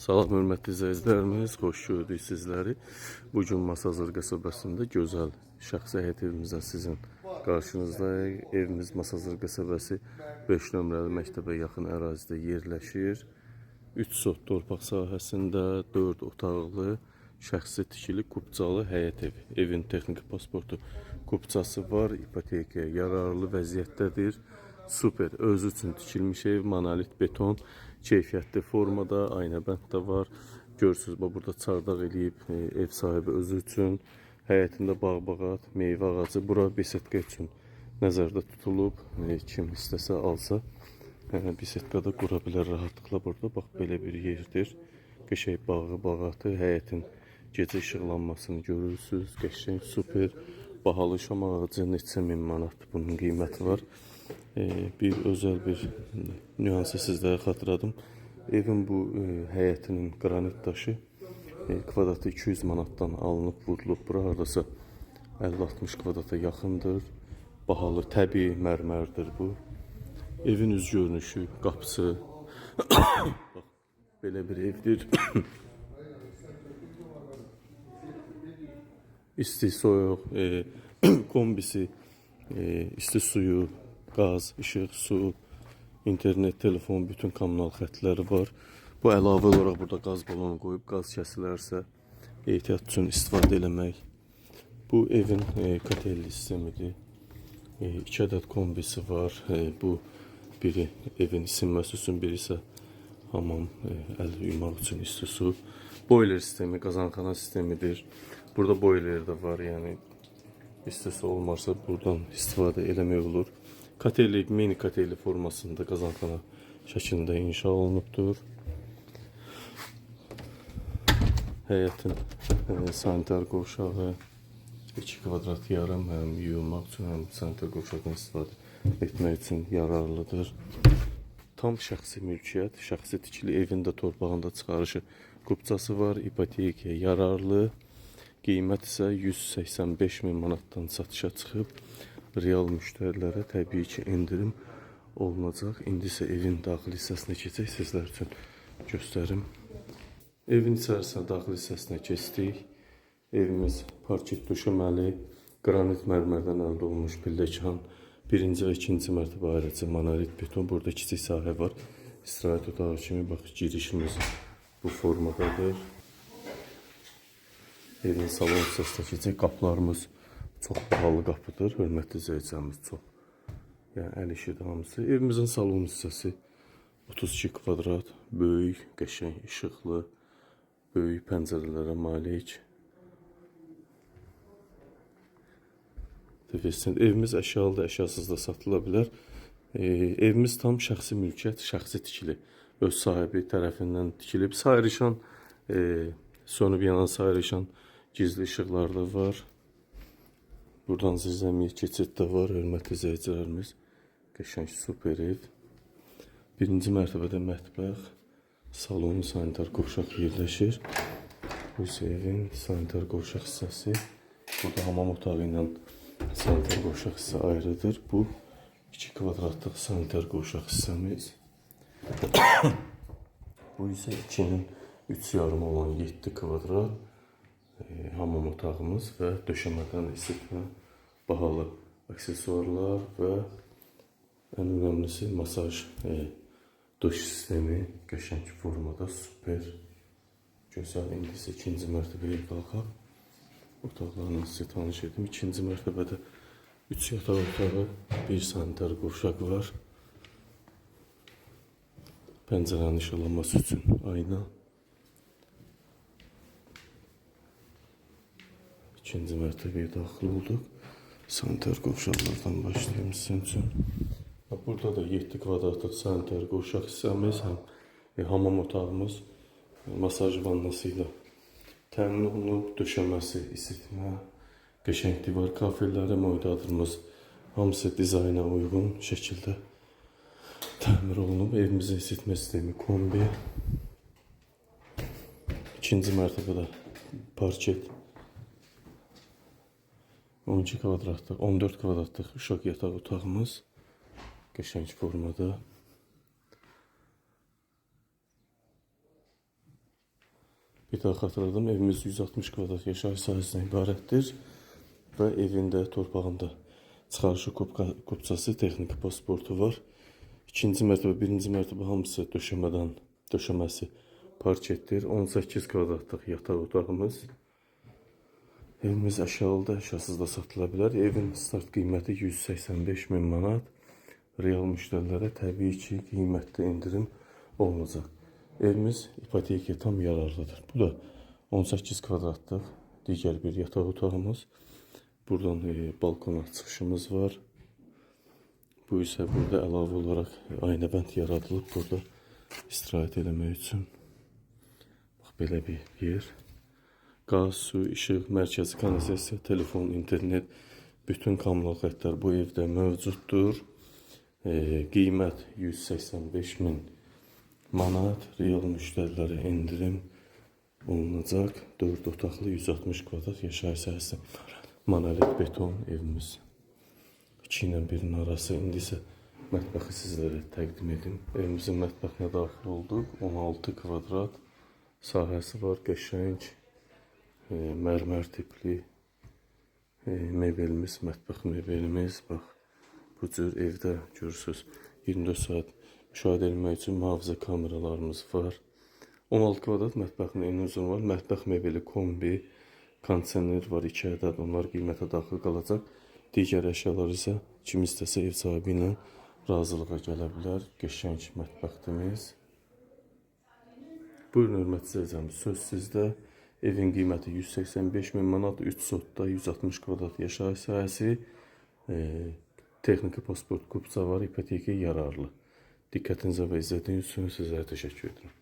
Salam hörmətli izləyicilərimiz, xoş gördük sizləri. Bugün Masazır qəsəbəsində gözəl şəxsi həyət evimizdən sizin qarşınızdayıq. Evimiz Masazır qəsəbəsi 5 nömrəli məktəbə yaxın ərazidə yerləşir. 3 sot torpaq sahəsində 4 otaqlı şəxsi tikili kupçalı həyət evi. Evin texniki pasportu kupçası var, ipotekaya yararlı vəziyyətdədir. Super, özü üçün tikilmiş ev, monolit beton, keyfiyyətli formada, aynəbənd də var. Görürsünüz, burada çardaq eləyib ev sahibi özü üçün. Həyətində bağ-bağat, meyvə ağacı, bura besetka üçün nəzərdə tutulub. Kim istəsə alsa, besetkada qura bilər rahatlıqla burada. Bax, belə bir yerdir. Qəşəng bağı, bağatı, həyətin gecə işıqlanmasını görürsünüz. Qəşəng, super, bahalı şam ağacı neçə min manat bunun qiyməti var. Bir özel bir nüansı sizlərə xatırladım. Evin bu həyətinin qranit daşı kvadratı 200 manatdan alınıb, vurulub. Bura hardasa 50-60 kvadrata yaxındır. Bahalı, təbii mərmərdir bu. Evin üz görünüşü, qapısı bax, belə bir evdir. İsti, soyuq, kombisi, isti suyu, qaz, işıq, su, internet, telefon, bütün kommunal xətləri var. Bu əlavə olaraq burada qaz balonu qoyub, qaz kəsilərsə ehtiyat üçün istifadə eləmək. Bu evin kotelli sistemidir. 2 ədəd kombisi var. Bu biri evin isinməsi üçün, biri isə hamam, əl yumaq üçün isti su. Boiler sistemi, qazanxana sistemidir. Burada boiler də var, yəni istəsə olmarsa buradan istifadə eləmək olur. Kotelli, mini kotelli formasında qazanxana şəklində inşa olunubdur. Həyətin sanitar qovşağı 2 kvadrat yarım, həm yuyulmaq üçün, həm sanitar qovşaqdan istifadə etmək üçün yararlıdır. Tam şəxsi mülkiyyət, şəxsi tikili evində torpağında çıxarışı kupçası var, ipotekaya yararlı. Qiymət isə 185 min manatdan satışa çıxıb. Real müştərilərə təbii ki endirim olunacaq. İndi isə evin daxili hissəsinə keçək, sizlər üçün göstərim. Evin içərisinə daxili hissəsinə keçdik. Evimiz parket döşəməli, qranit mərmərdən əldə olunmuş pilləkan, birinci və ikinci mərtəbə ayrıca monolit beton. Burada kiçik sahə var. İstirahət otağı kimi bax, girişimiz bu formadadır. Evin salon hissəsinə keçək. Qapılarımız çox bahalı qapıdır, hörmətli izləyicilərimiz, çox. Yəni, əl işidir hamısı. Evimizin salon hissəsi 32 kvadrat, böyük, qəşəng, işıqlı, böyük pəncərələrə malik. Evimiz əşyalı da, əşyasız da satıla bilər. Evimiz tam şəxsi mülkiyyət, şəxsi tikili. Öz sahibi tərəfindən tikilib. Sayrışan, sönüb yanan sayrışan gizli işıqlar da var. Buradan zirzəmiyə keçid də var, hörmətli izləyicilərimiz. Qəşəng, super ev. Birinci mərtəbədə mətbəx, salon, sanitar qovşaq yerləşir. Bu isə evin sanitar qovşaq hissəsi. Burada hamam otağı ilə sanitar qovşaq hissə ayrıdır. Bu 2 kvadratlıq sanitar qovşaq hissəmiz. Bu isə 2-nin 3 yarım olan 7 kvadrat hamam otağımız və döşəmədən isitmə, bahalı aksesuarlar və ən önəmlisi masaj duş sistemi, qəşəng formada, super, gözəl. İndi isə ikinci mərtəbəyə qalxaq. Otaqlarla sizə tanış edim. İkinci mərtəbədə 3 yataq otağı, 1 sanitar qovşaq var. Pəncərənin işıqlanması üçün ayna. İkinci mərtəbəyə daxil olduq. Sanitar qovşaqlardan başlayayım sizin üçün. Burada da 7 kvadratlıq sanitar qovşaq hissəmiz, həm hamam otağımız masaj vannası ilə təmin olunub. Döşəməsi, isitmə, qəşəng divar kafelləri, moydadırımız hamısı dizayna uyğun şəkildə təmir olunub. Evimizin isitmə sistemi kombi. İkinci mərtəbədə parket. 12 kvadratlıq, 14 kvadratlıq uşaq yataq otağımız qəşəng formada. Bir daha xatırladım, evimiz 160 kvadrat yaşayış sahəsindən ibarətdir və evində, torpağında çıxarışı kupçası, texniki pasportu var. İkinci mərtəbə, birinci mərtəbə hamısı döşəməsi parketdir. 18 kvadratlıq yataq otağımız. Evimiz əşyalı da, əşyasız da satıla bilər. Evin start qiyməti 185 min manat. Real müştərilərə təbii ki, qiymətdə indirim olunacaq. Evimiz ipoteki tam yararlıdır. Bu da 18 kvadratlıq digər bir yataq otağımız. Buradan balkona çıxışımız var. Bu isə burada əlavə olaraq aynəbənd yaradılıb burada istirahət eləmək üçün. Bax, belə bir yer. Qaz, su, işıq, mərkəzi kanalizasiya, telefon, internet, bütün kommunal xəttlər bu evdə mövcuddur. Qiymət 185 min manat, real müştərilərə indirim olunacaq. 4 otaqlı 160 kvadrat yaşayış sahəsi. Monolit beton evimiz. 2 ilə 1-in arası. İndi isə mətbəxi sizlərə təqdim edim. Evimizin mətbəxinə daxil olduq. 16 kvadrat sahəsi var. Qəşəng mərmər tipli mebelimiz, mətbəx mebelimiz. Bax, bu cür evdə görürsünüz. 24 saat müşahidə etmək üçün mühafizə kameralarımız var. 16 kvadrat mətbəxin eni uzun var. Mətbəx mebeli, kombi, kondisioner var 2 ədəd. Onlar qiymətə daxil qalacaq. Digər əşyalar isə kim istəsə ev sahibi ilə razılığa gələ bilər. Qəşəng mətbəximiz. Buyurun hörmətli izləyicilər, söz sizdə. Evin qiyməti 185 min manat, 3 sotda 160 kvadrat yaşayış sahəsi. Texniki pasport kupça var, ipoteki yararlı. Diqqətinizə və izlədiyiniz üçün sizlərə təşəkkür edirəm.